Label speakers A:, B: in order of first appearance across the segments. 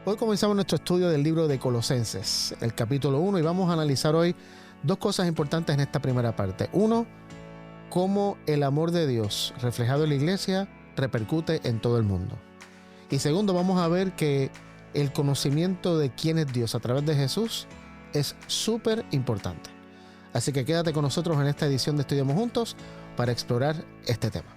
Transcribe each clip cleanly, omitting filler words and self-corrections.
A: Hoy comenzamos nuestro estudio del libro de Colosenses, el capítulo 1, y vamos a analizar hoy dos cosas importantes en esta primera parte. Uno, cómo el amor de Dios reflejado en la iglesia repercute en todo el mundo. Y segundo, vamos a ver que el conocimiento de quién es Dios a través de Jesús es súper importante. Así que quédate con nosotros en esta edición de Estudiamos Juntos para explorar este tema.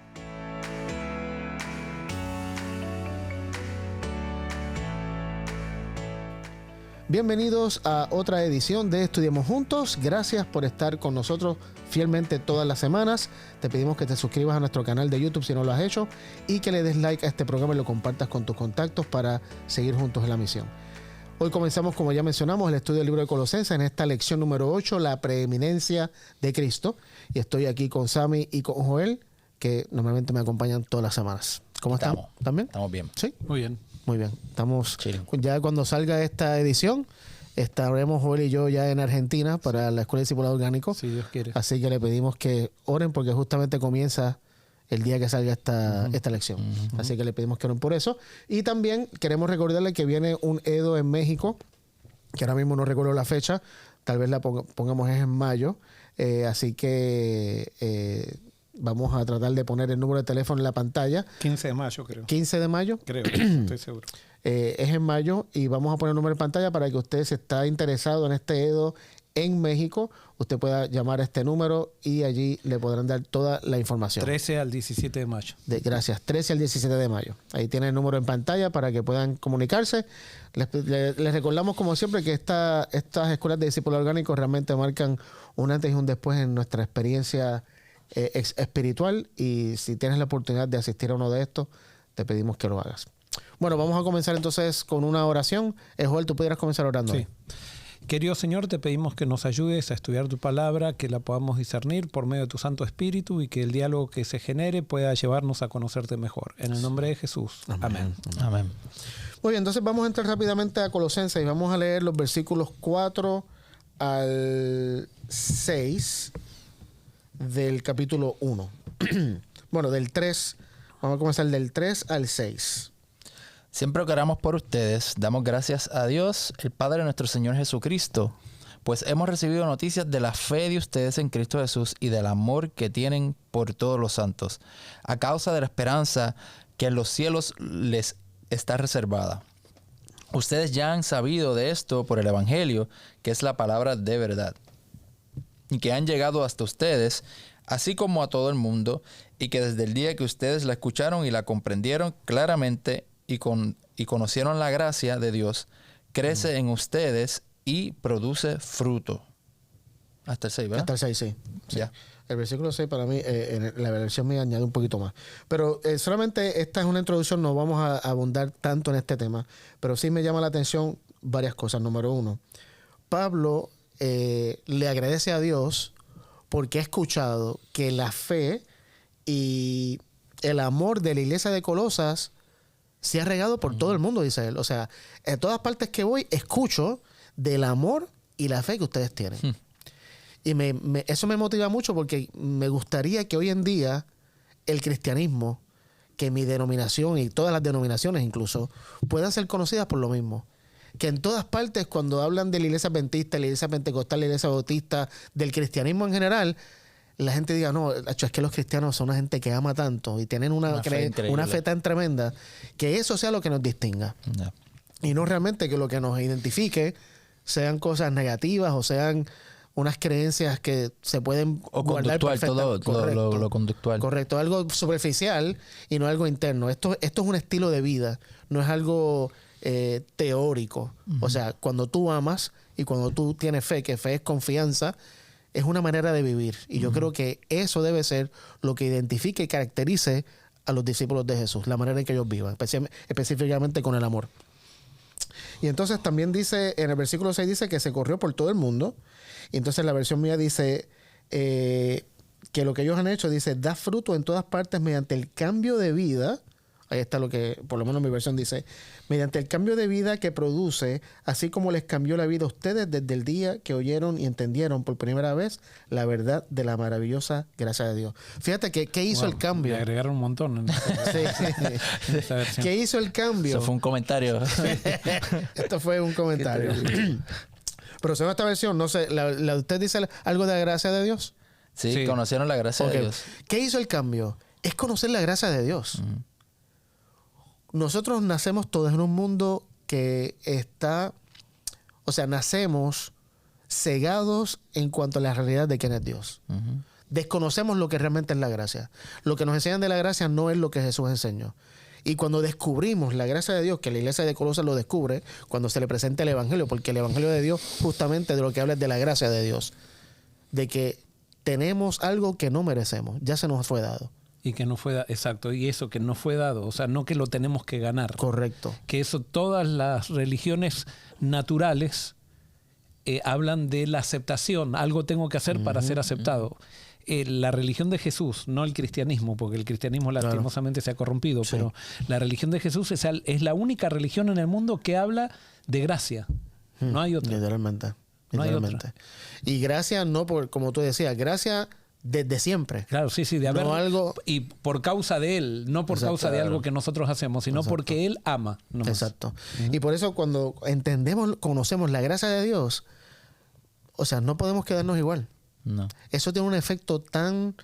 A: Bienvenidos a otra edición de Estudiamos Juntos. Gracias por estar con nosotros fielmente todas las semanas. Te pedimos que te suscribas a nuestro canal de YouTube si no lo has hecho y que le des like a este programa y lo compartas con tus contactos para seguir juntos en la misión. Hoy comenzamos, como ya mencionamos, el estudio del libro de Colosenses en esta lección número 8, la preeminencia de Cristo. Y estoy aquí con Sammy y con Joel, que normalmente me acompañan todas las semanas. ¿Cómo estamos? ¿También?
B: Estamos bien.
A: ¿Sí?
C: Muy bien.
A: Muy bien. Estamos
B: Chile.
A: ya cuando salga esta edición, estaremos Joel y yo ya en Argentina para la Escuela de Discipulado Orgánico.
C: Si Dios quiere.
A: Así que le pedimos que oren porque justamente comienza el día que salga esta lección. Así que le pedimos que oren por eso. Y también queremos recordarle que viene un EDO en México, que ahora mismo no recuerdo la fecha, tal vez la pongamos en mayo. Así que vamos a tratar de poner el número de teléfono en la pantalla.
C: 15 de mayo, creo.
A: 15 de mayo.
C: Creo, estoy seguro.
A: Es en mayo y vamos a poner el número en pantalla para que usted, si está interesado en este EDO en México, usted pueda llamar a este número y allí le podrán dar toda la información.
C: 13 al 17 de mayo.
A: Gracias, 13 al 17 de mayo. Ahí tiene el número en pantalla para que puedan comunicarse. Les recordamos, como siempre, que estas escuelas de discípulo orgánico realmente marcan un antes y un después en nuestra experiencia espiritual, y si tienes la oportunidad de asistir a uno de estos, te pedimos que lo hagas. Bueno, vamos a comenzar entonces con una oración. Joel, ¿tú pudieras comenzar orando?
C: Sí. Querido Señor, te pedimos que nos ayudes a estudiar tu palabra, que la podamos discernir por medio de tu Santo Espíritu y que el diálogo que se genere pueda llevarnos a conocerte mejor. En el nombre de Jesús. Amén.
B: Amén.
A: Muy bien, entonces vamos a entrar rápidamente a Colosenses y vamos a leer los versículos 4 al 6 del capítulo 1. Bueno, del 3, vamos a comenzar del 3 al 6.
B: Siempre que oramos por ustedes, damos gracias a Dios, el Padre de nuestro Señor Jesucristo, pues hemos recibido noticias de la fe de ustedes en Cristo Jesús y del amor que tienen por todos los santos, a causa de la esperanza que en los cielos les está reservada. Ustedes ya han sabido de esto por el Evangelio, que es la palabra de verdad, y que han llegado hasta ustedes, así como a todo el mundo, y que desde el día que ustedes la escucharon y la comprendieron claramente y conocieron la gracia de Dios, crece en ustedes y produce fruto. Hasta el 6, ¿verdad?
A: Hasta el 6, sí.
B: Ya.
A: El versículo 6 para mí, en la versión mía añade un poquito más. Pero solamente esta es una introducción, no vamos a abundar tanto en este tema, pero sí me llama la atención varias cosas. Número 1, Pablo le agradece a Dios porque ha escuchado que la fe y el amor de la iglesia de Colosas se ha regado por todo el mundo, dice él. O sea, en todas partes que voy, escucho del amor y la fe que ustedes tienen. Y eso me motiva mucho porque me gustaría que hoy en día el cristianismo, que mi denominación y todas las denominaciones incluso, puedan ser conocidas por lo mismo. Que en todas partes, cuando hablan de la iglesia adventista, la iglesia pentecostal, la iglesia bautista, del cristianismo en general, la gente diga, no, es que los cristianos son una gente que ama tanto y tienen una fe tan tremenda, que eso sea lo que nos distinga.
B: Yeah.
A: Y no realmente que lo que nos identifique sean cosas negativas o sean unas creencias que se pueden
B: O
A: guardar
B: conductual, todo lo conductual.
A: Correcto, algo superficial y no algo interno. Esto es un estilo de vida, no es algo teórico. O sea, cuando tú amas y cuando tú tienes fe, que fe es confianza, es una manera de vivir. Y yo creo que eso debe ser lo que identifique y caracterice a los discípulos de Jesús, la manera en que ellos vivan, específicamente con el amor. Y entonces también dice, en el versículo 6 dice que se corrió por todo el mundo. Y entonces la versión mía dice que lo que ellos han hecho, dice, da fruto en todas partes mediante el cambio de vida Ahí está lo que, por lo menos mi versión dice, mediante el cambio de vida que produce, así como les cambió la vida a ustedes desde el día que oyeron y entendieron por primera vez la verdad de la maravillosa gracia de Dios. Fíjate que ¿qué hizo el cambio?
C: Le agregaron un montón en esta versión.
A: ¿Qué hizo el cambio?
B: Eso fue un comentario.
A: Esto fue un comentario. Pero según esta versión, no sé, ¿usted dice algo de la gracia de Dios?
B: Sí, conocieron la gracia de Dios.
A: ¿Qué hizo el cambio? Es conocer la gracia de Dios. Nosotros nacemos todos en un mundo que está, o sea, nacemos cegados en cuanto a la realidad de quién es Dios. Desconocemos lo que realmente es la gracia. Lo que nos enseñan de la gracia no es lo que Jesús enseñó. Y cuando descubrimos la gracia de Dios, que la iglesia de Colosas lo descubre, cuando se le presenta el Evangelio, porque el Evangelio de Dios justamente de lo que habla es de la gracia de Dios, de que tenemos algo que no merecemos, ya se nos fue dado.
C: Y que no fue dado, exacto, y eso que no fue dado, o sea, no que lo tenemos que ganar.
A: Correcto.
C: Que eso, todas las religiones naturales hablan de la aceptación, algo tengo que hacer para ser aceptado. La religión de Jesús, no el cristianismo, porque el cristianismo lastimosamente se ha corrompido, pero la religión de Jesús es la única religión en el mundo que habla de gracia. No hay otra.
A: Literalmente.
C: No hay otra.
A: Y gracia no por, como tú decías, gracia desde siempre.
C: Claro, sí, de haber...
A: No algo...
C: Y por causa de Él, no por causa de algo que nosotros hacemos, sino porque Él ama. Nomás.
A: Exacto. Y por eso cuando entendemos, conocemos la gracia de Dios, o sea, no podemos quedarnos igual.
B: No.
A: Eso tiene un efecto tan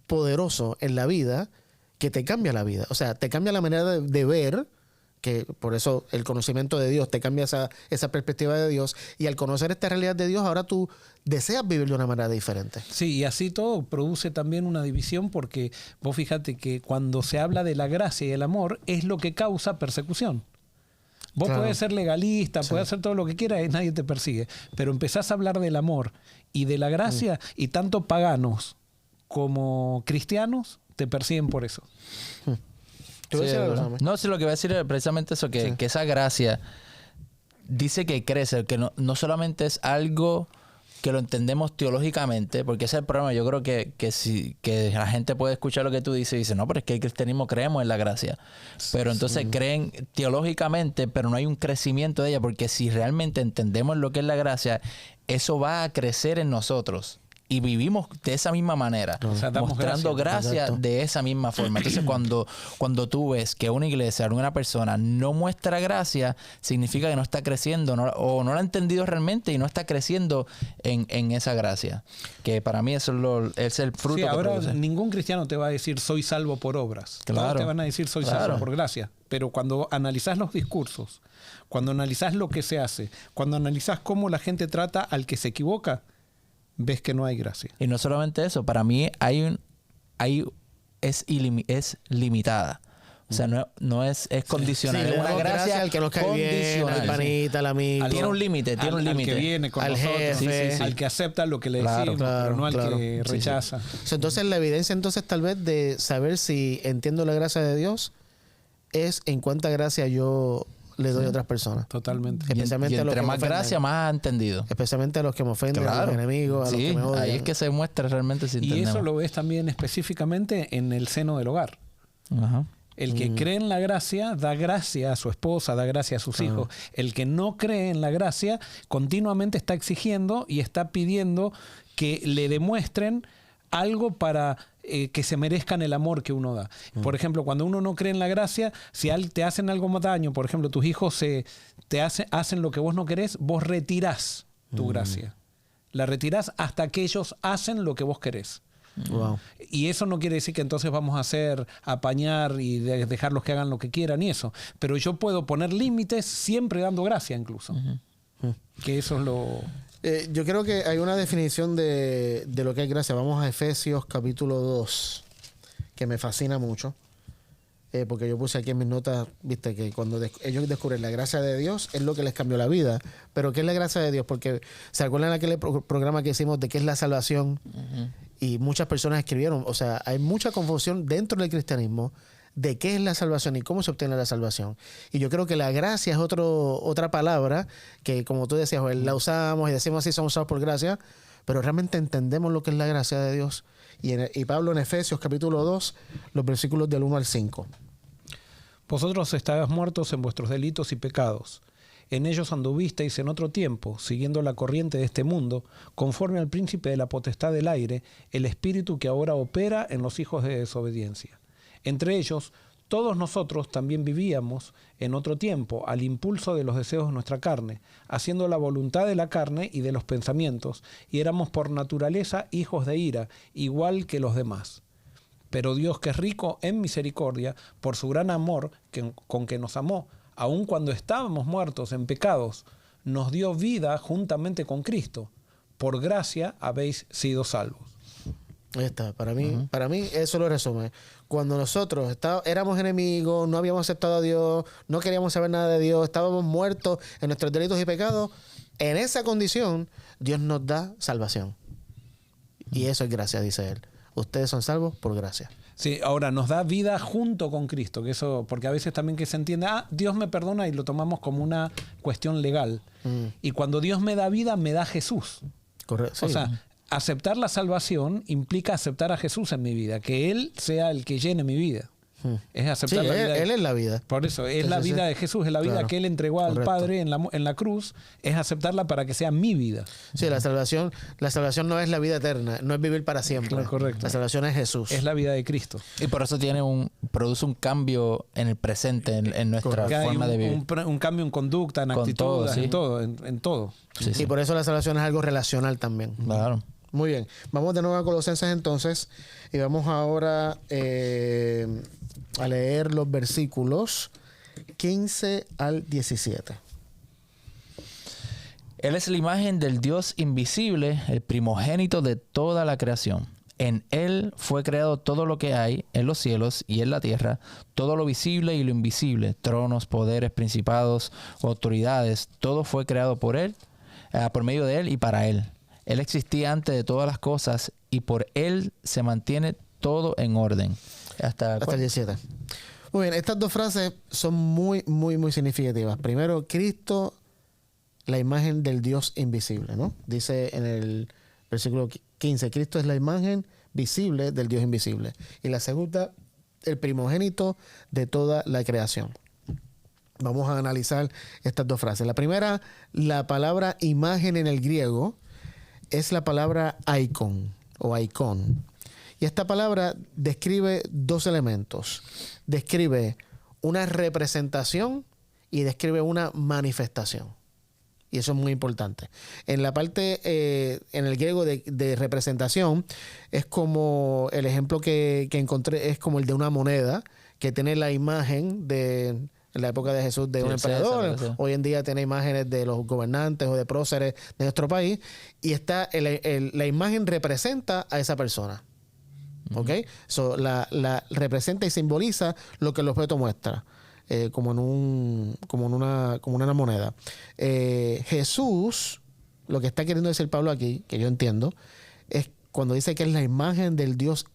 A: poderoso en la vida que te cambia la vida. O sea, te cambia la manera de ver, que por eso el conocimiento de Dios te cambia esa perspectiva de Dios. Y al conocer esta realidad de Dios, ahora tú deseas vivir de una manera diferente.
C: Sí, y así todo produce también una división, porque vos fíjate que cuando se habla de la gracia y el amor es lo que causa persecución. Vos podés ser legalista, podés hacer todo lo que quieras y nadie te persigue. Pero empezás a hablar del amor y de la gracia y tanto paganos como cristianos te persiguen por eso.
A: ¿Tú
B: Sí,
A: algo,
B: ¿verdad?
A: Samuel?
B: No, sí, lo que voy a decir es precisamente eso, que esa gracia dice que crece, que no solamente es algo que lo entendemos teológicamente, porque ese es el problema. Yo creo que la gente puede escuchar lo que tú dices y dice, no, pero es que el cristianismo creemos en la gracia. Pero entonces creen teológicamente, pero no hay un crecimiento de ella, porque si realmente entendemos lo que es la gracia, eso va a crecer en nosotros. Y vivimos de esa misma manera,
C: O sea, damos
B: mostrando gracia
A: Exacto.
B: de esa misma forma. Entonces, cuando tú ves que una iglesia, alguna persona no muestra gracia, significa que no está creciendo o no la ha entendido realmente y no está creciendo en esa gracia. Que para mí eso es el fruto
C: Sí,
B: que
C: ahora
B: produce.
C: ningún cristiano te va a decir soy salvo por obras.
B: Claro.
C: Todos te van a decir soy salvo por gracia. Pero cuando analizás los discursos, cuando analizás lo que se hace, cuando analizás cómo la gente trata al que se equivoca, ves que no hay gracia.
B: Y no solamente eso, para mí es limitada. O sea, no es condicional.
A: Sí,
B: es
A: le
B: una
A: damos
B: gracia
A: al que nos cae bien, al panita, al amigo.
B: Tiene un límite, tiene un
C: Al
B: límite.
C: que viene con
A: Al
C: nosotros,
A: jefe.
C: al que acepta lo que le decimos, pero no al que rechaza.
A: Entonces la evidencia entonces tal vez de saber si entiendo la gracia de Dios es en cuánta gracia yo le doy a otras personas.
C: Totalmente.
A: Especialmente
B: Y
A: a los
B: entre
A: que me
B: más
A: ofenden.
B: gracia, más entendido.
A: Especialmente a los que me ofenden, a los enemigos, a los
B: Sí,
A: que me odian.
B: ahí es que se muestra realmente si
C: Y
B: entendemos.
C: eso lo ves también específicamente en el seno del hogar.
B: Ajá.
C: El que cree en la gracia da gracia a su esposa, da gracia a sus hijos. El que no cree en la gracia continuamente está exigiendo y está pidiendo que le demuestren algo para que se merezcan el amor que uno da. Por ejemplo, cuando uno no cree en la gracia, si te hacen algo más daño, por ejemplo, tus hijos hacen lo que vos no querés, vos retirás tu gracia. La retirás hasta que ellos hacen lo que vos querés.
A: Wow.
C: Y eso no quiere decir que entonces vamos a apañar y dejarlos que hagan lo que quieran y eso. Pero yo puedo poner límites siempre dando gracia incluso. Que eso es lo...
A: Yo creo que hay una definición de lo que es gracia. Vamos a Efesios capítulo 2, que me fascina mucho. Porque yo puse aquí en mis notas, viste, que cuando ellos descubren la gracia de Dios es lo que les cambió la vida. Pero ¿qué es la gracia de Dios? Porque ¿se acuerdan de aquel programa que hicimos de qué es la salvación? Y muchas personas escribieron, o sea, hay mucha confusión dentro del cristianismo de qué es la salvación y cómo se obtiene la salvación. Y yo creo que la gracia es otra palabra que, como tú decías, Joel, la usamos y decimos así, somos usados por gracia, pero realmente entendemos lo que es la gracia de Dios. Y Pablo en Efesios capítulo 2, los versículos del 1 al 5.
C: Vosotros estabais muertos en vuestros delitos y pecados. En ellos anduvisteis en otro tiempo, siguiendo la corriente de este mundo, conforme al príncipe de la potestad del aire, el espíritu que ahora opera en los hijos de desobediencia. Entre ellos, todos nosotros también vivíamos en otro tiempo, al impulso de los deseos de nuestra carne, haciendo la voluntad de la carne y de los pensamientos, y éramos por naturaleza hijos de ira, igual que los demás. Pero Dios, que es rico en misericordia, por su gran amor con que nos amó, aun cuando estábamos muertos en pecados, nos dio vida juntamente con Cristo. Por gracia habéis sido salvos.
A: Ahí está. Para mí eso lo resume. Cuando nosotros éramos enemigos, no habíamos aceptado a Dios, no queríamos saber nada de Dios, estábamos muertos en nuestros delitos y pecados, en esa condición Dios nos da salvación. Y eso es gracia, dice él. Ustedes son salvos por gracia.
C: Sí, ahora nos da vida junto con Cristo, que eso, porque a veces también que se entiende, Dios me perdona y lo tomamos como una cuestión legal. Y cuando Dios me da vida, me da Jesús.
A: Correcto. Sí.
C: O sea, aceptar la salvación implica aceptar a Jesús en mi vida, que Él sea el que llene mi vida. Es aceptar
A: Sí,
C: la vida.
A: él es la vida.
C: Por eso, es la vida de Jesús, es la vida
A: Claro.
C: que Él entregó al
A: Correcto.
C: Padre en la cruz, es aceptarla para que sea mi vida.
A: Sí, la salvación no es la vida eterna, no es vivir para siempre.
C: Claro, correcto.
A: La salvación es Jesús.
C: Es la vida de Cristo.
B: Y por eso produce un cambio en el presente, en nuestra
C: Que hay
B: forma de vivir.
C: un cambio en conducta, en
B: Con
C: actitud,
B: todo, sí.
C: en todo, en todo.
B: Sí, sí.
A: Y por eso la salvación es algo relacional también.
B: Claro.
A: Muy bien. Vamos de nuevo a Colosenses entonces. Y vamos ahora a leer los versículos 15 al 17.
B: Él es la imagen del Dios invisible, el primogénito de toda la creación. En Él fue creado todo lo que hay en los cielos y en la tierra, todo lo visible y lo invisible, tronos, poderes, principados, autoridades, todo fue creado por Él, por medio de Él y para Él. Él existía antes de todas las cosas y por Él se mantiene todo en orden. Hasta
A: el 17. Muy bien, estas dos frases son muy, muy, muy significativas. Primero, Cristo, la imagen del Dios invisible, ¿no? Dice en el versículo 15, Cristo es la imagen visible del Dios invisible. Y la segunda, el primogénito de toda la creación. Vamos a analizar estas dos frases. La primera, la palabra imagen en el griego es la palabra icon o icon. Y esta palabra describe dos elementos. Describe una representación y describe una manifestación. Y eso es muy importante. En la parte, en el griego de representación, es como el ejemplo que encontré, es como el de una moneda que tiene la imagen de... En la época de Jesús de un emperador.
B: César.
A: Hoy en día tiene imágenes de los gobernantes o de próceres de nuestro país. Y está la imagen representa a esa persona. ¿Ok? So, la representa y simboliza lo que el objeto muestra. Como en una moneda. Jesús, lo que está queriendo decir Pablo aquí, que yo entiendo, es cuando dice que es la imagen del Dios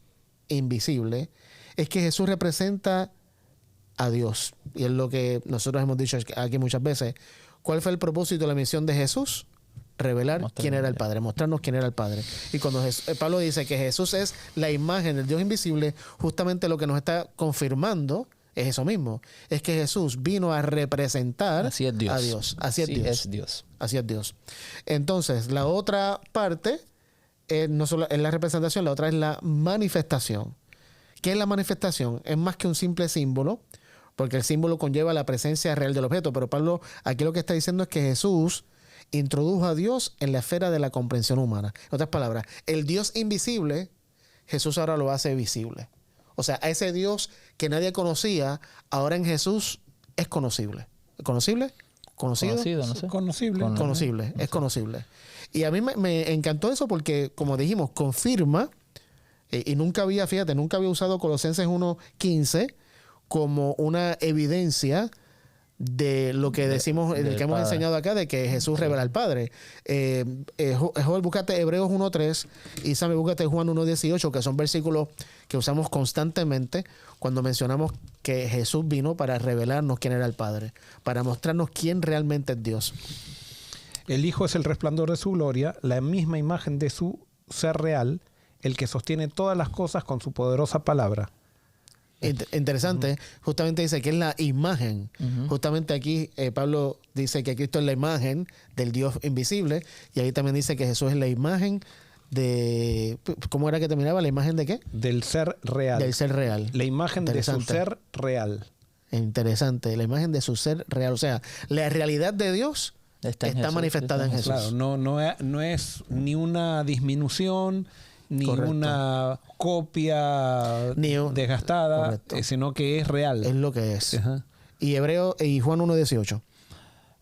A: invisible, es que Jesús representa a Dios. Y es lo que nosotros hemos dicho aquí muchas veces. ¿Cuál fue el propósito de la misión de Jesús? Revelar quién era el Padre, mostrarnos quién era el Padre. Y cuando Pablo dice que Jesús es la imagen del Dios invisible, justamente lo que nos está confirmando es eso mismo. Es que Jesús vino a representar
B: Así es Dios.
A: a Dios. Así es
B: Sí,
A: Dios.
B: es Dios.
A: Así es Dios. Entonces, la otra parte no solo es la representación, la otra es la manifestación. ¿Qué es la manifestación? Es más que un simple símbolo, porque el símbolo conlleva la presencia real del objeto. Pero Pablo aquí lo que está diciendo es que Jesús introdujo a Dios en la esfera de la comprensión humana. En otras palabras, el Dios invisible, Jesús ahora lo hace visible. O sea, a ese Dios que nadie conocía, ahora en Jesús es conocible. ¿Conocible? ¿Conocido?
B: Conocido, no sé.
C: Conocible.
A: Conocible, es conocible. Y a mí me encantó eso porque, como dijimos, confirma, y nunca había usado Colosenses 1:15 como una evidencia de lo que decimos, de que hemos enseñado acá, de que Jesús revela al Padre. Joel, búscate Hebreos 1:3 y Sammy, búscate Juan 1:18, que son versículos que usamos constantemente cuando mencionamos que Jesús vino para revelarnos quién era el Padre, para mostrarnos quién realmente es Dios.
C: El Hijo es el resplandor de su gloria, la misma imagen de su ser real, el que sostiene todas las cosas con su poderosa palabra.
A: Interesante. Justamente dice que es la imagen. Justamente aquí Pablo dice que Cristo es la imagen del Dios invisible. Y ahí también dice que Jesús es la imagen de... ¿Cómo era que terminaba? ¿La imagen de qué?
C: Del ser real.
A: Del ser real.
C: La imagen de su
A: Interesante.
C: ser real.
A: Interesante. La imagen de su ser real. O sea, la realidad de Dios
B: Está en
A: está
B: Jesús,
A: manifestada en
B: está en
A: Jesús.
C: Claro, no es ni una disminución, ni
A: Correcto.
C: una copia
A: Ni un-
C: desgastada,
A: correcto.
C: sino que es real.
A: Es lo que es.
C: Ajá.
A: Y Juan 1:18.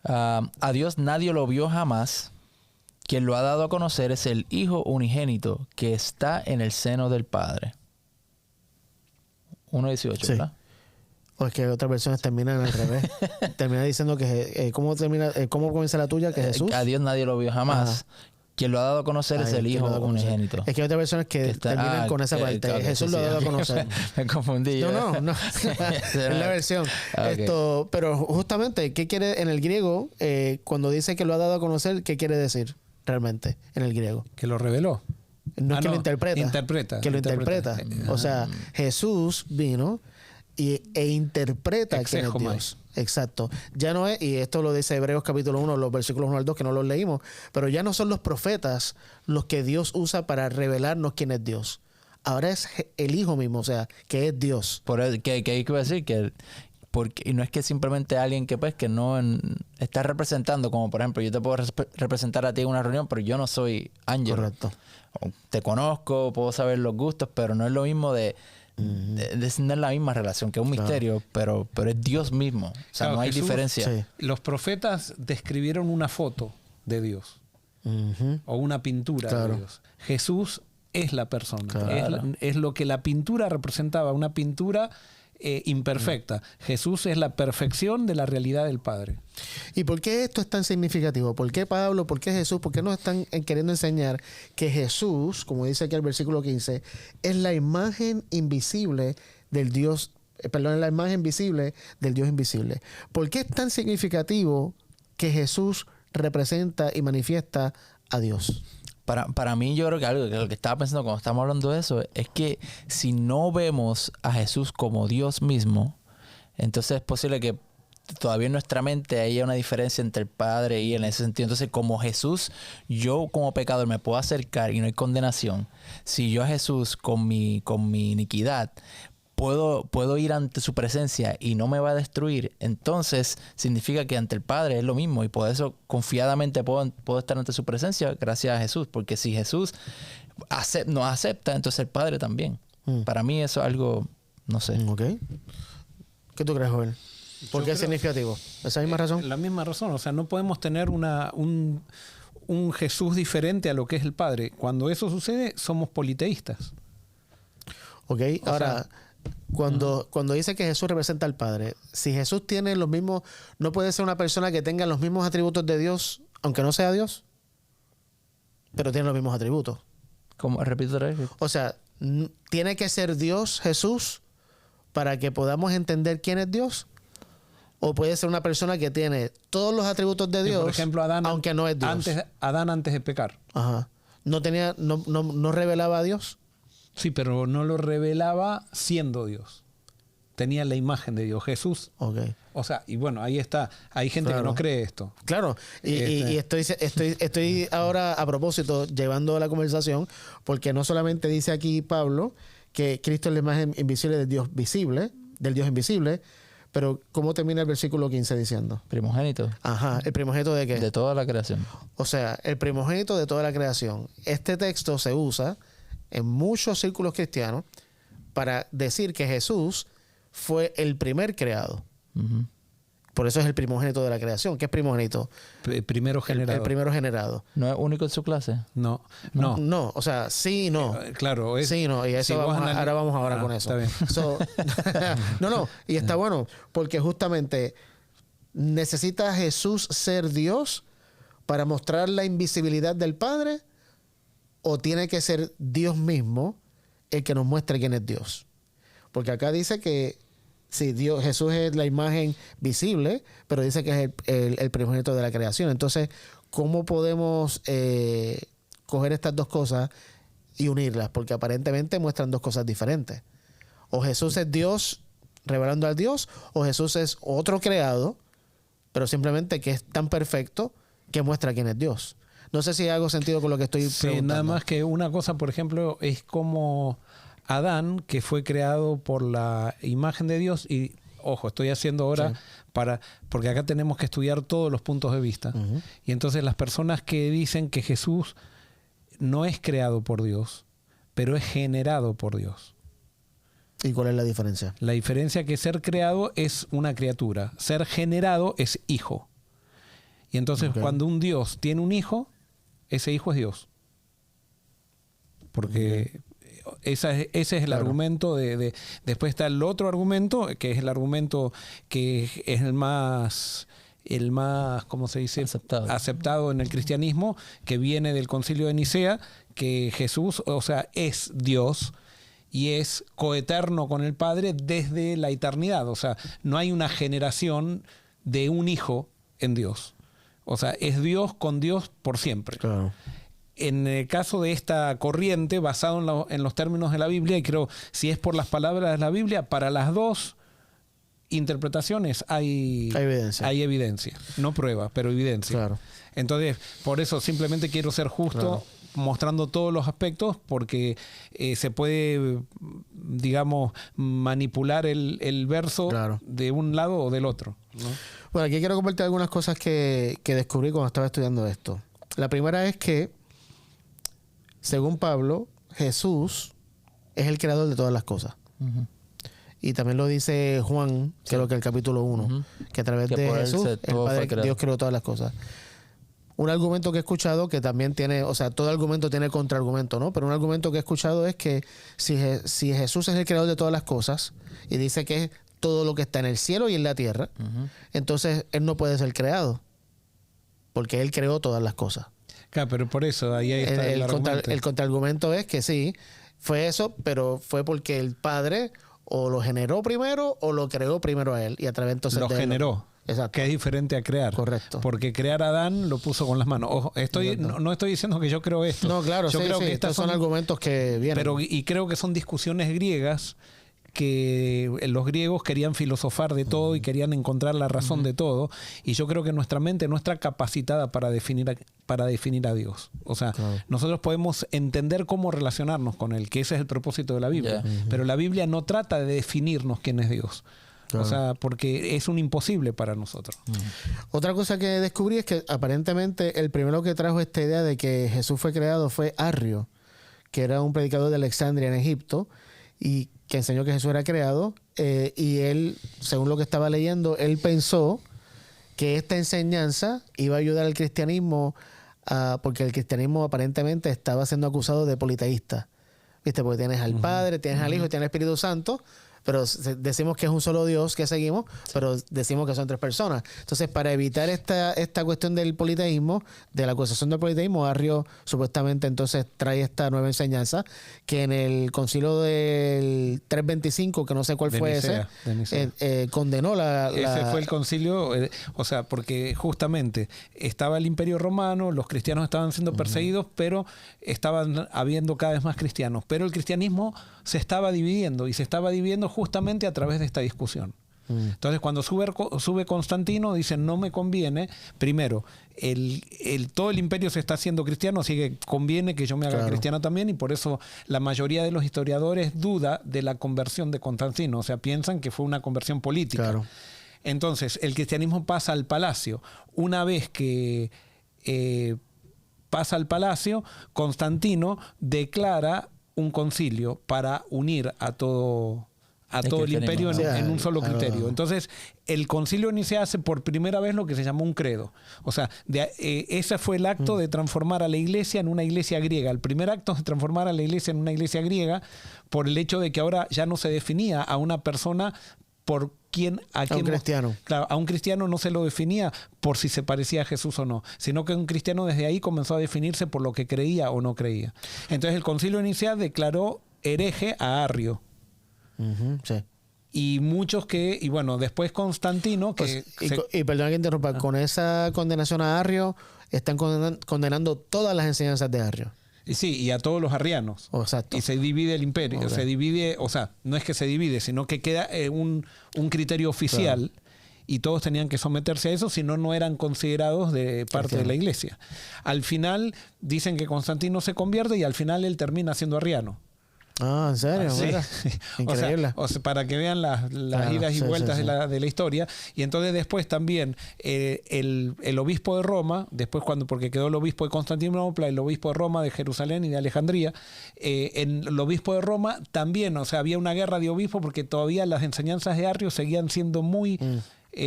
B: A Dios nadie lo vio jamás. Quien lo ha dado a conocer es el Hijo unigénito que está en el seno del Padre. 1:18,
A: Sí.
B: ¿verdad?
A: O es que otras versiones terminan al revés. Termina diciendo que ¿cómo comienza la tuya? Que Jesús.
B: A Dios nadie lo vio jamás.
A: Ajá.
B: Quien lo ha dado a conocer es
A: Ay,
B: el
A: que
B: Hijo
A: lo da a conocer.
B: unigénito.
A: Es que hay otras versiones que terminan con esa parte.
B: ok,
A: Jesús
B: sí,
A: lo ha
B: sí,
A: dado a
B: ok.
A: conocer.
B: Me confundí.
A: No. Es la versión.
B: Ok.
A: Pero justamente, ¿qué quiere en el griego? Cuando dice que lo ha dado a conocer, ¿qué quiere decir realmente en el griego?
C: Que lo reveló.
A: No es que
C: no,
A: lo interpreta.
C: interpreta,
A: Que lo
C: interpreta.
A: interpreta. O sea, Jesús vino e interpreta quién es
C: Exegomai.
A: Dios. Exacto. Ya no es, y esto lo dice Hebreos capítulo 1, los versículos 1 al 2, que no los leímos, pero ya no son los profetas los que Dios usa para revelarnos quién es Dios. Ahora es el Hijo mismo, o sea, que es Dios.
B: Por el, que hay que decir que porque, y no es que simplemente alguien que pues que no está representando, como por ejemplo yo te puedo representar a ti en una reunión, pero yo no soy ángel.
A: Correcto.
B: Te conozco, puedo saber los gustos, pero no es lo mismo no es la misma relación, que es un misterio, pero es Dios mismo. O sea,
C: Claro,
B: no hay
C: Jesús-
B: diferencia.
A: Sí.
C: Los profetas describieron una foto de Dios
A: Ujú.
C: o una pintura
A: Claro.
C: de Dios. Jesús es la persona.
A: Claro.
C: Es lo que la pintura representaba, una pintura imperfecta. Jesús es la perfección de la realidad del Padre.
A: ¿Y por qué esto es tan significativo? ¿Por qué Pablo? ¿Por qué Jesús? ¿Por qué nos están queriendo enseñar que Jesús, como dice aquí el versículo 15, es la imagen invisible del Dios, perdón, es la imagen visible del Dios invisible? ¿Por qué es tan significativo que Jesús representa y manifiesta a Dios?
B: Para mí, yo creo que algo que lo que estaba pensando cuando estamos hablando de eso es que si no vemos a Jesús como Dios mismo, entonces es posible que todavía en nuestra mente haya una diferencia entre el Padre y Él en ese sentido. Entonces, como Jesús, yo como pecador me puedo acercar y no hay condenación. Si yo a Jesús con mi iniquidad puedo ir ante su presencia y no me va a destruir, entonces significa que ante el Padre es lo mismo y por eso confiadamente puedo estar ante su presencia gracias a Jesús, porque si Jesús nos acepta, entonces el Padre también. Para mí eso es algo, no sé.
A: ¿Ok? ¿Qué tú crees, joven? ¿Por qué es significativo? ¿Esa misma razón?
C: La misma razón. O sea, no podemos tener un Jesús diferente a lo que es el Padre. Cuando eso sucede, somos politeístas.
A: ¿Ok?
C: O
A: Ahora,
C: sea,
A: cuando dice que Jesús representa al Padre, si Jesús tiene los mismos, no puede ser una persona que tenga los mismos atributos de Dios, aunque no sea Dios, pero tiene los mismos atributos.
B: ¿Cómo? Repito otra vez.
A: O sea, tiene que ser Dios Jesús para que podamos entender quién es Dios. O puede ser una persona que tiene todos los atributos de Dios,
C: por ejemplo, Adán,
A: aunque no es Dios.
C: Adán antes de pecar.
A: Ajá. No revelaba a Dios.
C: Sí, pero no lo revelaba siendo Dios. Tenía la imagen de Dios. Jesús.
A: Ok.
C: O sea, y bueno, ahí está. Hay gente
A: Claro.
C: que no cree esto.
A: Claro, y estoy ahora a propósito llevando la conversación porque no solamente dice aquí Pablo que Cristo es la imagen invisible del Dios invisible, pero ¿cómo termina el versículo 15 diciendo?
B: Primogénito
A: Ajá, ¿el primogénito de qué?
B: de toda la creación.
A: O sea, el primogénito de toda la creación. Este texto se usa en muchos círculos cristianos para decir que Jesús fue el primer creado.
B: Ujú.
A: Por eso es el primogénito de la creación. ¿Qué es primogénito?
C: Primero
A: El
C: generado.
A: primero generado.
B: ¿No es único en su clase?
C: No.
A: No, o sea, sí y no.
C: Claro.
A: Sí y no. Y eso
C: si vos
A: ahora vamos ahora con eso.
C: Está bien.
A: So, no. Y está bueno porque justamente necesita Jesús ser Dios para mostrar la invisibilidad del Padre o tiene que ser Dios mismo el que nos muestre quién es Dios. Porque acá dice que sí, Jesús es la imagen visible, pero dice que es el primogénito de la creación. Entonces, ¿cómo podemos coger estas dos cosas y unirlas, porque aparentemente muestran dos cosas diferentes. O Jesús es Dios revelando al Dios, o Jesús es otro creado, pero simplemente que es tan perfecto que muestra quién es Dios. No sé si hago sentido con lo que estoy preguntando.
C: Nada más que una cosa, por ejemplo, es como Adán, que fue creado por la imagen de Dios, y ojo, estoy haciendo ahora porque acá tenemos que estudiar todos los puntos de vista.
A: Uh-huh.
C: Y entonces las personas que dicen que Jesús no es creado por Dios, pero es generado por Dios.
A: ¿Y cuál es la diferencia?
C: La diferencia que ser creado es una criatura, ser generado es hijo. Y entonces cuando un Dios tiene un hijo, ese hijo es Dios. Porque ese es el argumento de... Después está el otro argumento, que es el argumento que es el más ¿cómo se dice? Aceptado en el cristianismo, que viene del Concilio de Nicea, que Jesús, o sea, es Dios y es coeterno con el Padre desde la eternidad. O sea, no hay una generación de un hijo en Dios. O sea, es Dios con Dios por siempre.
A: Claro.
C: En el caso de esta corriente, basado en los términos de la Biblia, y creo, si es por las palabras de la Biblia, para las dos interpretaciones hay evidencia. No prueba, pero evidencia.
A: Claro.
C: Entonces, por eso simplemente quiero ser justo, mostrando todos los aspectos, porque se puede, digamos, manipular el verso de un lado o del otro, ¿no?
A: Bueno, aquí quiero compartir algunas cosas que descubrí cuando estaba estudiando esto. La primera es que, según Pablo, Jesús es el creador de todas las cosas.
B: Uh-huh.
A: Y también lo dice Juan, creo que el capítulo 1,
B: uh-huh,
A: que a través de Jesús, el Padre, Dios creó todas las cosas. Un argumento que he escuchado que también tiene, o sea, todo argumento tiene contraargumento, ¿no? Pero un argumento que he escuchado es que si Jesús es el creador de todas las cosas y dice que es todo lo que está en el cielo y en la tierra,
B: uh-huh,
A: entonces Él no puede ser creado, porque Él creó todas las cosas.
C: Claro, pero por eso ahí está el argumento.
A: El contraargumento es que sí, fue eso, pero fue porque el Padre o lo generó primero o lo creó primero a Él y a través entonces
C: lo generó.
A: Exacto.
C: Que es diferente a crear.
A: Correcto.
C: Porque crear a Adán lo puso con las manos. Ojo, no estoy diciendo que yo creo esto.
A: No, claro,
C: yo creo que
A: estos son argumentos que vienen.
C: Y creo que son discusiones griegas, que los griegos querían filosofar de todo y querían encontrar la razón de todo, y yo creo que nuestra mente no está capacitada para definir a Dios. O sea, nosotros podemos entender cómo relacionarnos con Él, que ese es el propósito de la Biblia, pero la Biblia no trata de definirnos quién es Dios. O sea, porque es un imposible para nosotros.
A: Otra cosa que descubrí es que aparentemente el primero que trajo esta idea de que Jesús fue creado fue Arrio, que era un predicador de Alejandría en Egipto, y que enseñó que Jesús era creado, y él, según lo que estaba leyendo, él pensó que esta enseñanza iba a ayudar al cristianismo, porque el cristianismo aparentemente estaba siendo acusado de politeísta. ¿Viste? Porque tienes al Padre, tienes al Hijo y tienes al Espíritu Santo, pero decimos que es un solo Dios que seguimos, pero decimos que son tres personas. Entonces, para evitar esta cuestión del politeísmo, de la acusación del politeísmo, Arrio supuestamente entonces trae esta nueva enseñanza que en el concilio del 325, que no sé cuál fue ese, condenó
C: Ese fue el concilio, o sea, porque justamente estaba el Imperio Romano, los cristianos estaban siendo perseguidos, pero estaban habiendo cada vez más cristianos. Pero el cristianismo se estaba dividiendo, y se estaba dividiendo justamente a través de esta discusión. Entonces, cuando sube Constantino, dicen, no me conviene. Primero, todo el imperio se está haciendo cristiano, así que conviene que yo me haga cristiano también, y por eso la mayoría de los historiadores duda de la conversión de Constantino. O sea, piensan que fue una conversión política.
A: Claro.
C: Entonces, el cristianismo pasa al palacio. Una vez que pasa al palacio, Constantino declara un concilio para unir a todo el imperio en un solo criterio. Entonces, el concilio de Nicea hace por primera vez lo que se llamó un credo. O sea, ese fue el acto de transformar a la iglesia en una iglesia griega. El primer acto es transformar a la iglesia en una iglesia griega, por el hecho de que ahora ya no se definía a una persona por a un
A: cristiano.
C: Claro, a un cristiano no se lo definía por si se parecía a Jesús o no, sino que un cristiano desde ahí comenzó a definirse por lo que creía o no creía. Entonces el concilio de Nicea declaró hereje a Arrio.
A: Sí.
C: Y muchos y bueno, después Constantino
A: y perdona que interrumpa, con esa condenación a Arrio están condenando todas las enseñanzas de Arrio.
C: Y sí, y a todos los arrianos.
A: Exacto.
C: Y se divide el imperio.
A: Ok.
C: Se divide, o sea, no es que se divide, sino que queda un criterio oficial y todos tenían que someterse a eso, si no, no eran considerados de parte de la iglesia. Al final dicen que Constantino se convierte y al final él termina siendo arriano.
A: Ah, ¿en serio?
C: Sí.
A: Mira. Increíble.
C: O sea, para que vean las
A: Claro,
C: idas y
A: sí,
C: vueltas
A: sí, sí.
C: de la historia. Y entonces después también el obispo de Roma, después porque quedó el obispo de Constantinopla, el obispo de Roma, de Jerusalén y de Alejandría, en el obispo de Roma también, o sea, había una guerra de obispos porque todavía las enseñanzas de Arrio seguían siendo muy...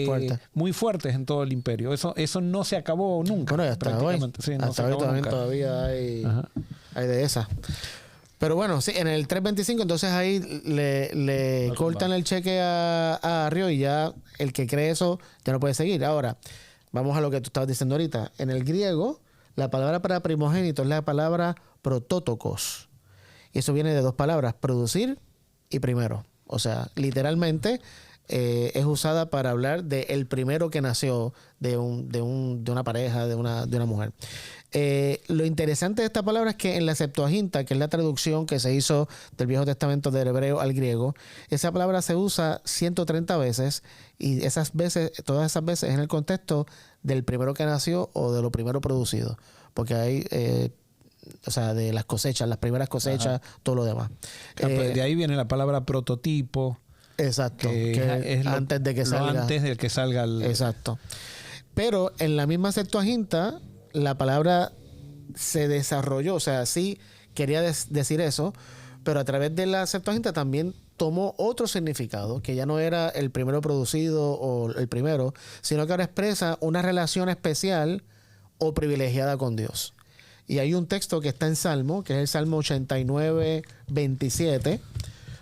A: Fuerte.
C: muy fuertes en todo el imperio. Eso no se acabó nunca.
A: Bueno, y hasta hoy.
C: prácticamente. Sí, no se
A: Hasta hoy
C: acabó
A: también
C: nunca.
A: todavía
C: Ajá.
A: hay de esas. Pero bueno, sí, en el 325 entonces ahí le
B: Lo
A: cortan
B: tumban.
A: el cheque a Río y ya el que cree eso ya no puede seguir. Ahora, vamos a lo que tú estabas diciendo ahorita. En el griego, la palabra para primogénito es la palabra protótocos. Y eso viene de dos palabras, producir y primero. O sea, literalmente es usada para hablar de el primero que nació de una pareja, de una mujer. Lo interesante de esta palabra es que en la Septuaginta, que es la traducción que se hizo del Viejo Testamento del hebreo al griego, esa palabra se usa 130 veces y todas esas veces en el contexto del primero que nació o de lo primero producido. Porque hay, o sea, de las cosechas, las primeras cosechas, todo lo demás.
C: De ahí viene la palabra prototipo.
A: Exacto. Que
C: es
A: antes de que
C: lo
A: salga.
C: antes de que salga el...
A: Exacto. Pero en la misma Septuaginta, la palabra se desarrolló, o sea, sí quería decir eso, pero a través de la Septuaginta también tomó otro significado, que ya no era el primero producido o el primero, sino que ahora expresa una relación especial o privilegiada con Dios. Y hay un texto que está en Salmo, que es el Salmo 89, 27,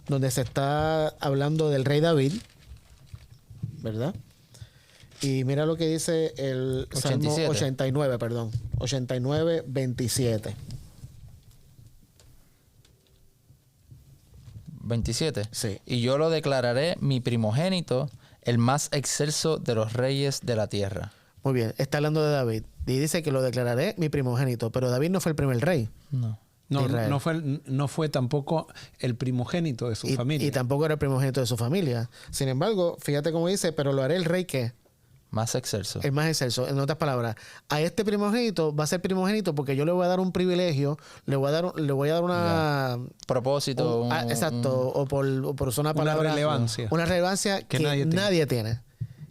A: donde se está hablando del rey David, ¿verdad? Y mira lo que dice el
B: 87.
A: Salmo 89, perdón. 89, 27.
B: 27.
A: Sí.
B: Y yo lo declararé mi primogénito, el más excelso de los reyes de la tierra.
A: Muy bien, está hablando de David. Y dice que lo declararé mi primogénito. Pero David no fue el primer rey.
B: No.
C: No,
A: Israel.
C: no fue tampoco el primogénito de su familia.
A: Y tampoco era el primogénito de su familia. Sin embargo, fíjate cómo dice, pero lo haré el rey que
B: Más excelso.
A: el más excelso. En otras palabras, a este primogénito va a ser primogénito porque yo le voy a dar un privilegio, le voy a dar una...
B: Propósito.
A: exacto, o por usar una palabra...
C: relevancia.
A: Una relevancia que nadie tiene.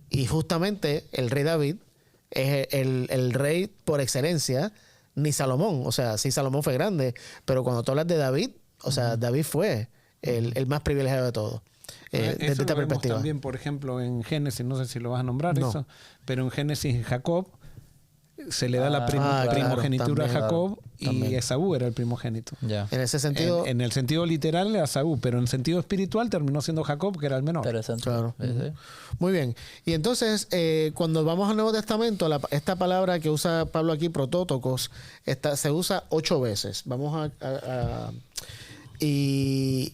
A: Y justamente el rey David es el rey por excelencia, ni Salomón. O sea, sí, Salomón fue grande, pero cuando tú hablas de David, o sea, David fue el más privilegiado de todos. Desde
C: Eso
A: esta
C: lo vemos
A: perspectiva.
C: también, por ejemplo, en Génesis, no sé si lo vas a nombrar
A: No.
C: eso, pero en Génesis Jacob se le da la
A: claro,
C: primogenitura
A: también,
C: a Jacob y
A: también.
C: Esaú era el primogénito.
B: Ya.
A: En ese sentido,
C: En el sentido literal era Esaú, pero en sentido espiritual terminó siendo Jacob, que era el menor.
B: Interesante.
A: claro.
B: Sí, sí.
A: Muy bien. Y entonces, cuando vamos al Nuevo Testamento, esta palabra que usa Pablo aquí, protótocos, se usa 8 veces. Vamos y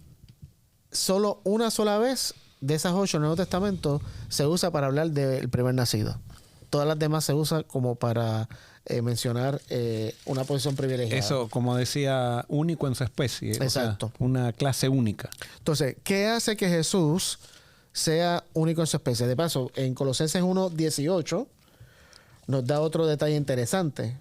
A: solo una sola vez de esas 8 en el Nuevo Testamento se usa para hablar del primer nacido. Todas las demás se usan como para mencionar una posición privilegiada.
C: Eso, como decía, único en su especie.
A: Exacto.
C: O sea, una clase única.
A: Entonces, ¿qué hace que Jesús sea único en su especie? De paso, en Colosenses 1:18 nos da otro detalle interesante.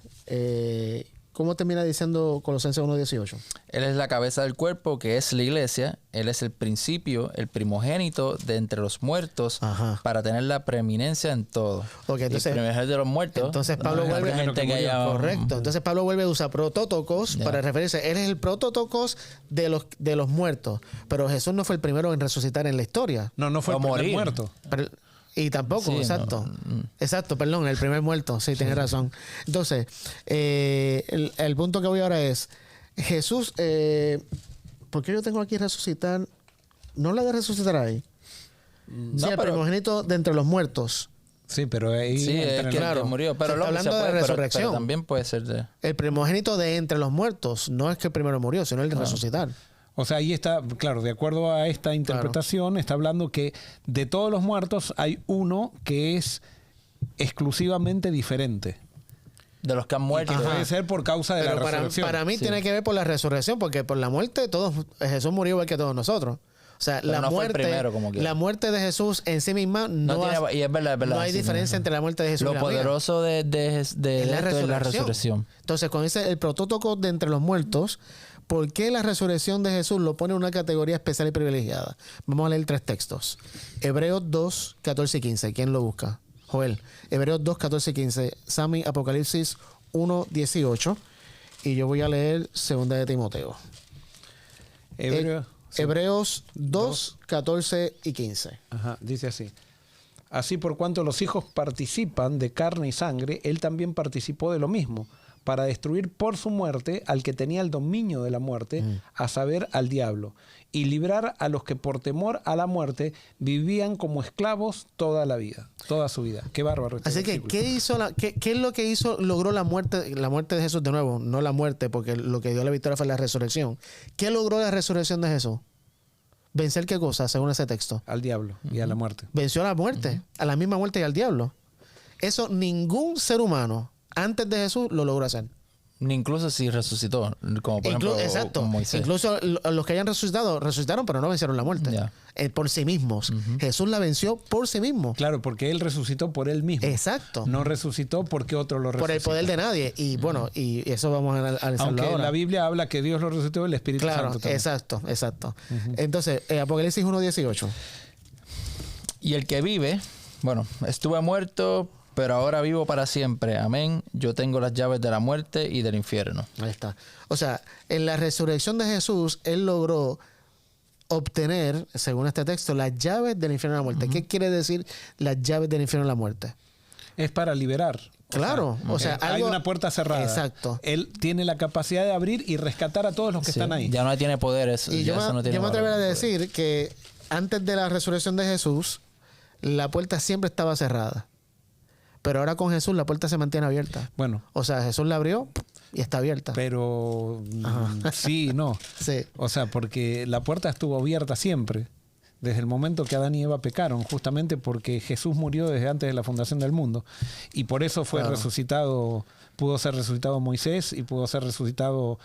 A: ¿Cómo termina diciendo Colosenses 1:18?
B: Él es la cabeza del cuerpo, que es la iglesia. Él es el principio, el primogénito de entre los muertos,
A: Ajá.
B: para tener la preeminencia en todo.
A: Ok, entonces-
B: el primogénito de los muertos.
A: Entonces Pablo
B: no es
A: vuelve-
B: gente que haya-
A: Correcto. Entonces Pablo vuelve a usar protótocos
B: Ya.
A: para referirse. Él es el protótocos de los muertos. Pero Jesús no fue el primero en resucitar en la historia.
C: No fue
B: O
C: el primer
B: morir.
C: muerto.
A: Y tampoco,
B: Sí,
A: exacto.
B: no.
A: Exacto, perdón, el primer muerto. Sí, tienes razón. Entonces, el punto que voy ahora es, Jesús, ¿por qué yo tengo aquí resucitar? ¿No habla de resucitar ahí?
B: No,
A: Sí, el
B: pero-
A: primogénito de entre los muertos.
C: Sí, pero ahí
B: Sí, es
C: entra
B: que,
C: en
A: Claro.
B: que murió.
A: Se
B: Pero
A: está
B: lo que
A: hablando
B: se
A: de
B: puede,
A: resurrección.
B: pero también puede ser de...
A: El primogénito de entre los muertos. No es que el primero murió, sino el de resucitar.
C: O sea, ahí está, claro, de acuerdo a esta interpretación, está hablando que de todos los muertos hay uno que es exclusivamente diferente.
B: De los que han muerto.
C: Y puede ser por causa de
A: Pero
C: la resurrección.
A: para mí tiene que ver por la resurrección, porque por la muerte Jesús murió igual que todos nosotros. O sea,
B: Pero no fue el primero, como quiera.
A: la muerte de Jesús en sí misma
B: Y es verdad,
A: no hay diferencia entre la muerte de Jesús y
B: Lo
A: la
B: poderoso de esto es la resurrección.
A: Entonces, con el protótipo de entre los muertos, ¿por qué la resurrección de Jesús lo pone en una categoría especial y privilegiada? Vamos a leer 3 textos. Hebreos 2, 14 y 15. ¿Quién lo busca? Joel. Hebreos 2, 14 y 15. Sammy, Apocalipsis 1, 18. Y yo voy a leer 2 de Timoteo. Hebreos 2, 14 y 15.
C: Ajá, dice así. Así por cuanto los hijos participan de carne y sangre, él también participó de lo mismo, para destruir por su muerte al que tenía el dominio de la muerte, a saber, al diablo, y librar a los que por temor a la muerte vivían como esclavos toda su vida. Qué bárbaro.
A: Así que, ¿qué es lo que logró la muerte de Jesús de nuevo? No la muerte, porque lo que dio la victoria fue la resurrección. ¿Qué logró la resurrección de Jesús? ¿Vencer qué cosa, según ese texto?
C: Al diablo y a la muerte.
A: Venció a la muerte, a la misma muerte y al diablo. Eso ningún ser humano antes de Jesús lo logró hacer.
B: Ni incluso si resucitó, como por ejemplo
A: exacto.
B: con Moisés.
A: Incluso los que hayan resucitaron, pero no vencieron la muerte.
B: Ya.
A: Por sí mismos. Jesús la venció por sí mismo.
C: Claro, porque él resucitó por él mismo.
A: Exacto.
C: No resucitó porque otro lo resucitó.
A: Por el poder de nadie. Y bueno, y eso vamos a analizarlo
C: Aunque
A: ahora.
C: la Biblia habla que Dios lo resucitó, el Espíritu
A: Claro,
C: Santo también.
A: exacto. Entonces, Apocalipsis 1:18.
B: Y el que vive, bueno, estuve muerto, pero ahora vivo para siempre. Amén. Yo tengo las llaves de la muerte y del infierno.
A: Ahí está. O sea, en la resurrección de Jesús, él logró obtener, según este texto, las llaves del infierno y la muerte. ¿Qué quiere decir las llaves del infierno y la muerte?
C: Es para liberar.
A: Claro, o sea,
C: hay
A: algo...
C: una puerta cerrada.
A: Exacto.
C: Él tiene la capacidad de abrir y rescatar a todos los que
B: Sí,
C: están ahí.
B: Ya no tiene poderes.
A: Y yo me atrevería a decir que antes de la resurrección de Jesús, la puerta siempre estaba cerrada. Pero ahora con Jesús la puerta se mantiene abierta.
C: Bueno.
A: O sea, Jesús la abrió y está abierta.
C: Pero sí, no.
A: Sí.
C: O sea, porque la puerta estuvo abierta siempre. Desde el momento que Adán y Eva pecaron, justamente porque Jesús murió desde antes de la fundación del mundo. Y por eso fue resucitado, pudo ser resucitado Moisés y pudo ser resucitado...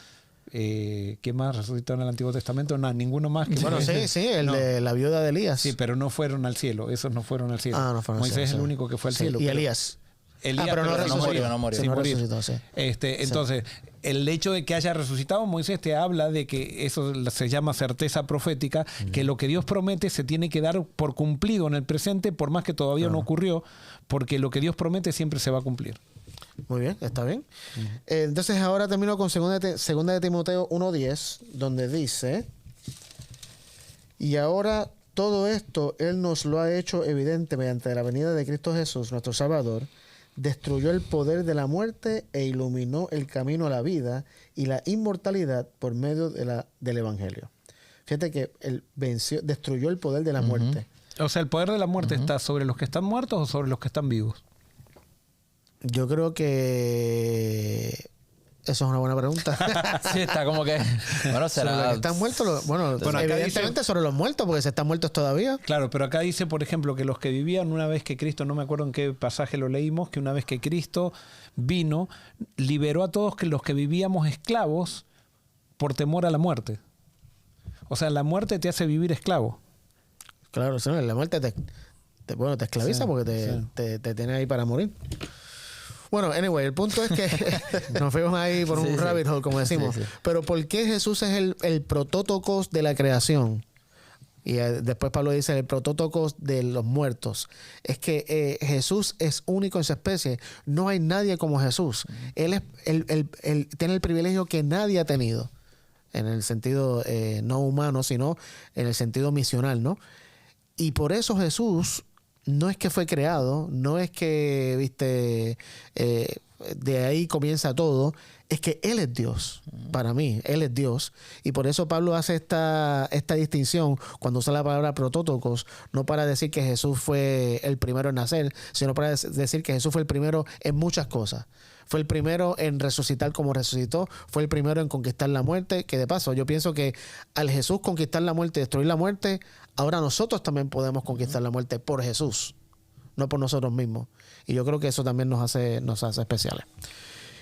C: ¿qué más resucitó en el Antiguo Testamento? Nada, ninguno más.
A: Bueno, sí, el de la viuda de Elías.
C: Sí, pero no fueron al cielo. Esos no fueron al cielo.
A: No fueron al
C: Moisés
A: cielo,
C: es el
A: sí.
C: único que fue al
A: Sí,
C: cielo.
A: y Elías.
C: Pero
B: no murió.
C: Sin
A: No
C: morir.
A: resucitó, sí.
C: Entonces, el hecho de que haya resucitado Moisés te habla de que eso se llama certeza profética, que lo que Dios promete se tiene que dar por cumplido en el presente, por más que todavía no ocurrió, porque lo que Dios promete siempre se va a cumplir.
A: Muy bien, está bien. Entonces ahora termino con segunda de Timoteo 1:10, donde dice: y ahora todo esto Él nos lo ha hecho evidente mediante la venida de Cristo Jesús, nuestro Salvador. Destruyó el poder de la muerte e iluminó el camino a la vida y la inmortalidad por medio del Evangelio. Fíjate que Él destruyó el poder de la muerte.
C: O sea, ¿el poder de la muerte está sobre los que están muertos o sobre los que están vivos?
A: Yo creo que eso es una buena pregunta.
B: Sí, está como que... Bueno,
A: Sobre los
B: será...
A: que están muertos,
C: acá
A: evidentemente
C: dice-
A: sobre los muertos, porque se están muertos todavía.
C: Claro, pero acá dice, por ejemplo, que los que vivían una vez que Cristo, no me acuerdo en qué pasaje lo leímos, que una vez que Cristo vino, liberó a todos los que vivíamos esclavos por temor a la muerte. O sea, la muerte te hace vivir esclavo.
A: Claro, sí, la muerte te esclaviza,
C: Sí,
A: porque te tiene ahí para morir. Bueno, anyway, el punto es que nos fuimos ahí por un rabbit hole, como decimos.
B: Sí.
A: Pero ¿por qué Jesús es el protótocos de la creación? Y después Pablo dice el protótocos de los muertos. Es que Jesús es único en su especie. No hay nadie como Jesús. Él tiene el privilegio que nadie ha tenido. En el sentido no humano, sino en el sentido misional, ¿no? Y por eso Jesús no es que fue creado, no es que, de ahí comienza todo, es que Él es Dios. Para mí, Él es Dios. Y por eso Pablo hace esta distinción cuando usa la palabra protótocos, no para decir que Jesús fue el primero en nacer, sino para decir que Jesús fue el primero en muchas cosas. Fue el primero en resucitar como resucitó, fue el primero en conquistar la muerte, que de paso yo pienso que al Jesús conquistar la muerte y destruir la muerte, ahora nosotros también podemos conquistar la muerte por Jesús, no por nosotros mismos. Y yo creo que eso también nos hace especiales.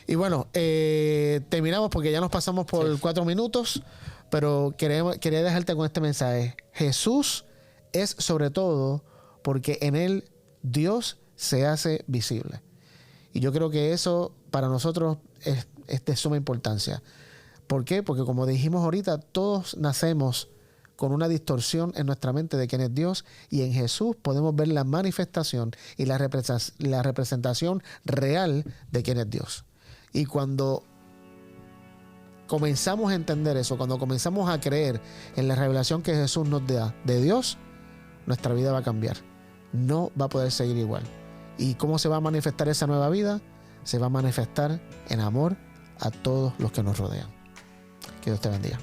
A: Y bueno, terminamos porque ya nos pasamos por 4 minutos, pero quería dejarte con este mensaje. Jesús es sobre todo porque en Él Dios se hace visible. Y yo creo que eso para nosotros es de suma importancia. ¿Por qué? Porque como dijimos ahorita, todos nacemos con una distorsión en nuestra mente de quién es Dios, y en Jesús podemos ver la manifestación y la representación real de quién es Dios. Y cuando comenzamos a entender eso, cuando comenzamos a creer en la revelación que Jesús nos da de Dios, nuestra vida va a cambiar. No va a poder seguir igual. ¿Y cómo se va a manifestar esa nueva vida? Se va a manifestar en amor a todos los que nos rodean. Que Dios te bendiga.